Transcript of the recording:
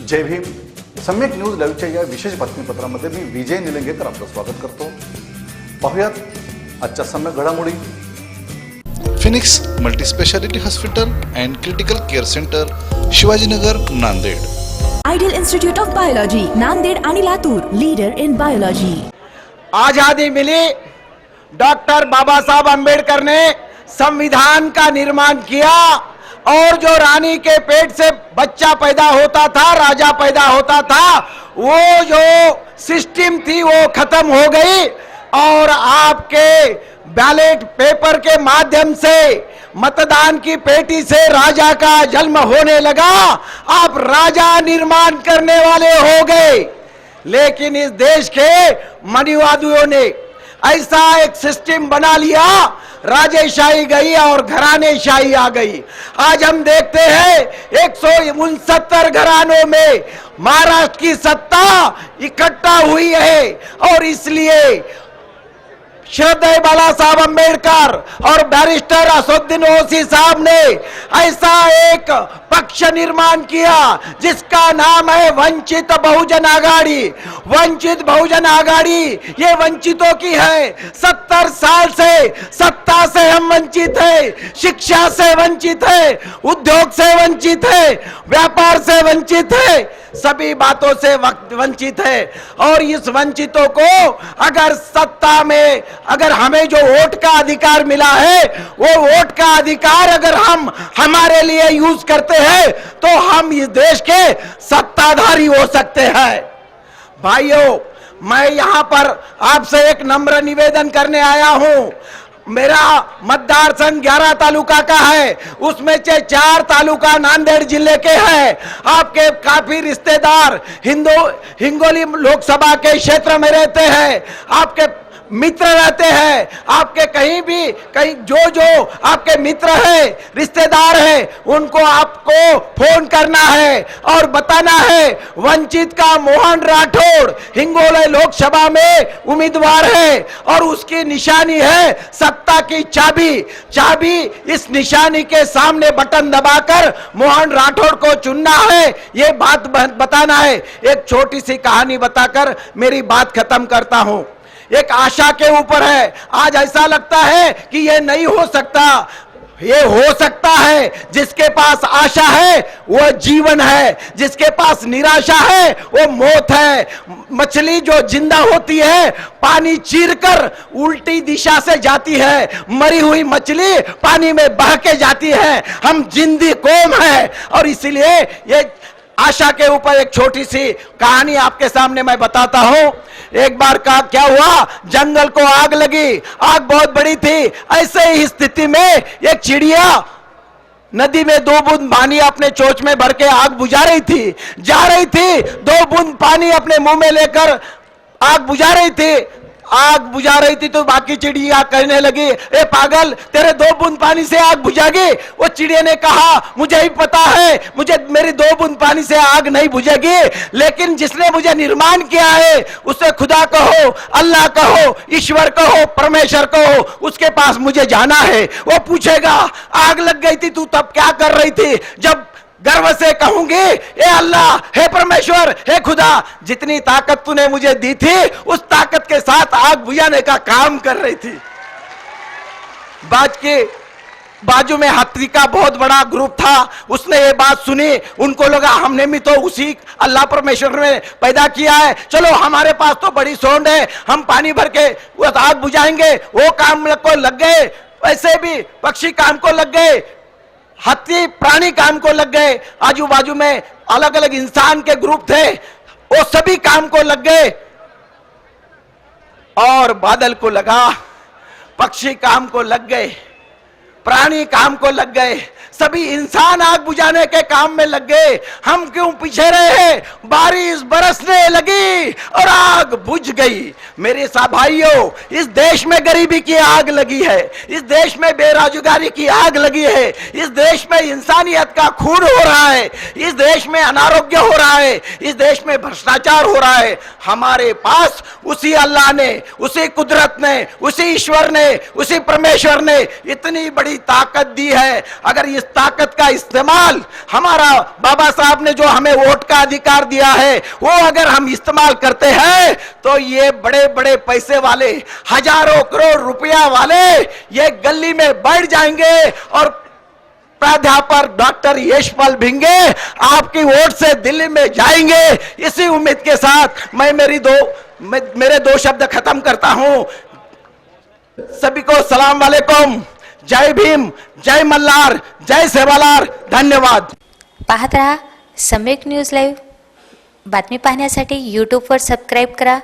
जय भीम. सम्यक न्यूज लाईव्हच्या या विशेष बातमीपत्रामध्ये मी विजय निलंगेकर आपलं स्वागत करतो. पाहुयात आजच्या सम्यक घडामोडी. Phoenix multispeciality hospital and critical care centre, Shivajinagar, Nanded. Ideal institute of biology, Nanded आणि लातूर, लीडर इन बायोलॉजी. आजादी मिली, डॉक्टर बाबा साहब अम्बेडकर ने संविधान का निर्माण किया और जो रानी के पेट से बच्चा पैदा होता था, राजा पैदा होता था, वो जो सिस्टम थी वो खत्म हो गई और आपके बैलेट पेपर के माध्यम से मतदान की पेटी से राजा का जन्म होने लगा. आप राजा निर्माण करने वाले हो गए. लेकिन इस देश के मनीवादियों ने ऐसा एक सिस्टम बना लिया, राजेशाही गई और घरानेशाही आ गई. आज हम देखते हैं 169 घरानों में महाराष्ट्र की सत्ता इकट्ठा हुई है और इसलिए श्रद्धेय बाला साहब अम्बेडकर और बैरिस्टर असदुद्दीन ओवैसी साहब ने ऐसा एक पक्ष निर्माण किया जिसका नाम है वंचित बहुजन आघाड़ी. वंचित बहुजन आघाड़ी ये वंचितों की है. 70 साल से सत्ता से हम वंचित है, शिक्षा से वंचित है, उद्योग से वंचित है, व्यापार से वंचित है, सभी बातों से वंचित है. और इस वंचितों को अगर सत्ता में अगर हमें जो वोट का अधिकार मिला है, वो वोट का अधिकार अगर हम हमारे लिए यूज करते हैं तो हम इस देश के सत्ताधारी हो सकते हैं. भाइयों, मैं यहां पर आपसे एक नम्र निवेदन करने आया हूं. मेरा मतदार संघ 11 तालुका का है, उसमें से 4 तालुका नांदेड़ जिले के हैं. आपके काफी रिश्तेदार हिंगोली लोकसभा के क्षेत्र में रहते हैं, आपके मित्र रहते हैं. आपके कहीं जो आपके मित्र हैं, रिश्तेदार हैं, उनको आपको फोन करना है और बताना है वंचित का मोहन राठौड़ हिंगोली लोकसभा में उम्मीदवार है और उसकी निशानी है सत्ता की चाबी. इस निशानी के सामने बटन दबाकर मोहन राठौड़ को चुनना है, ये बात बताना है. एक छोटी सी कहानी बताकर मेरी बात खत्म करता हूं. एक आशा के ऊपर है. आज ऐसा लगता है कि ये नहीं हो सकता. ये हो सकता है. जिसके पास आशा है वो जीवन है, जिसके पास निराशा है वो मौत है. मछली जो जिंदा होती है पानी चीरकर उल्टी दिशा से जाती है, मरी हुई मछली पानी में बह के जाती है. हम जिंदी कौम है और इसीलिए ये आशा के ऊपर एक छोटी सी कहानी आपके सामने मैं बताता हूं. एक बार का क्या हुआ, जंगल को आग लगी. आग बहुत बड़ी थी. ऐसे ही स्थिति में एक चिड़िया नदी में 2 बूंद पानी अपने चोंच में भर के आग बुझा रही थी. जा रही थी, 2 बूंद पानी अपने मुंह में लेकर आग बुझा रही थी. आग बुझा रही थी तो बाकी चिड़िया कहने लगी, ए पागल, तेरे 2 बूंद पानी से आग बुझेगी? वो चिड़िया ने कहा, मुझे ही पता है, मुझे मेरी 2 बूंद पानी से आग नहीं बुझेगी, लेकिन जिसने मुझे निर्माण किया है उसे खुदा कहो, अल्लाह कहो, ईश्वर कहो, परमेश्वर कहो, उसके पास मुझे जाना है. वो पूछेगा, आग लग गई थी, तू तब क्या कर रही थी? जब गर्व से कहूंगी, ए अल्लाह, हे परमेश्वर, हे खुदा, जितनी ताकत तूने मुझे दी थी उस ताकत के साथ आग बुझाने का काम कर रही थी. बाजू में हाथी का बहुत बड़ा ग्रुप था. उसने ये बात सुनी. उनको लगा हमने भी तो उसी अल्लाह परमेश्वर ने पैदा किया है, चलो हमारे पास तो बड़ी सोंड है, हम पानी भर के आग बुझाएंगे. वो काम को लग गए. वैसे भी पक्षी काम को लग गए, हाथी प्राणी काम को लग गए. आजू बाजू में अलग अलग इंसान के ग्रुप थे, वो सभी काम को लग गए. और बादल को लगा, पक्षी काम को लग गए, प्राणी काम को लग गए, सभी इंसान आग बुझाने के काम में लग गए. हम क्यों पीछे रहे? बारिश बरसने लगी और आग बुझ गई. मेरे भाइयों, इस देश में गरीबी की आग लगी है, इस देश में बेरोजगारी की आग लगी है, इस देश में इंसानियत का खून हो रहा है, इस देश में अनारोग्य हो रहा है, इस देश में भ्रष्टाचार हो रहा है. हमारे पास उसी अल्लाह ने, उसी कुदरत ने, उसी ईश्वर ने, उसी परमेश्वर ने इतनी बड़ी ताकत दी है. अगर इस ताकत का इस्तेमाल, हमारा बाबा साहब ने जो हमें वोट का अधिकार दिया है वो अगर हम इस्तेमाल करते हैं तो ये बड़े बड़े पैसे वाले, हजारों करोड़ रुपया वाले ये गली में बैठ जाएंगे और प्राध्यापक डॉक्टर यशपाल भिंगे आपकी वोट से दिल्ली में जाएंगे। इसी उम्मीद के साथ मैं मेरे दो शब्द खत्म करता हूं। सभी को सलाम वालेकुम, जय भीम, जय मल्हार, जय सेवालाल, धन्यवाद। पाहत रहा सम्यक न्यूज लाईव्ह। बातमी पाहण्यासाठी यूट्यूबवर सबस्क्राईब करा।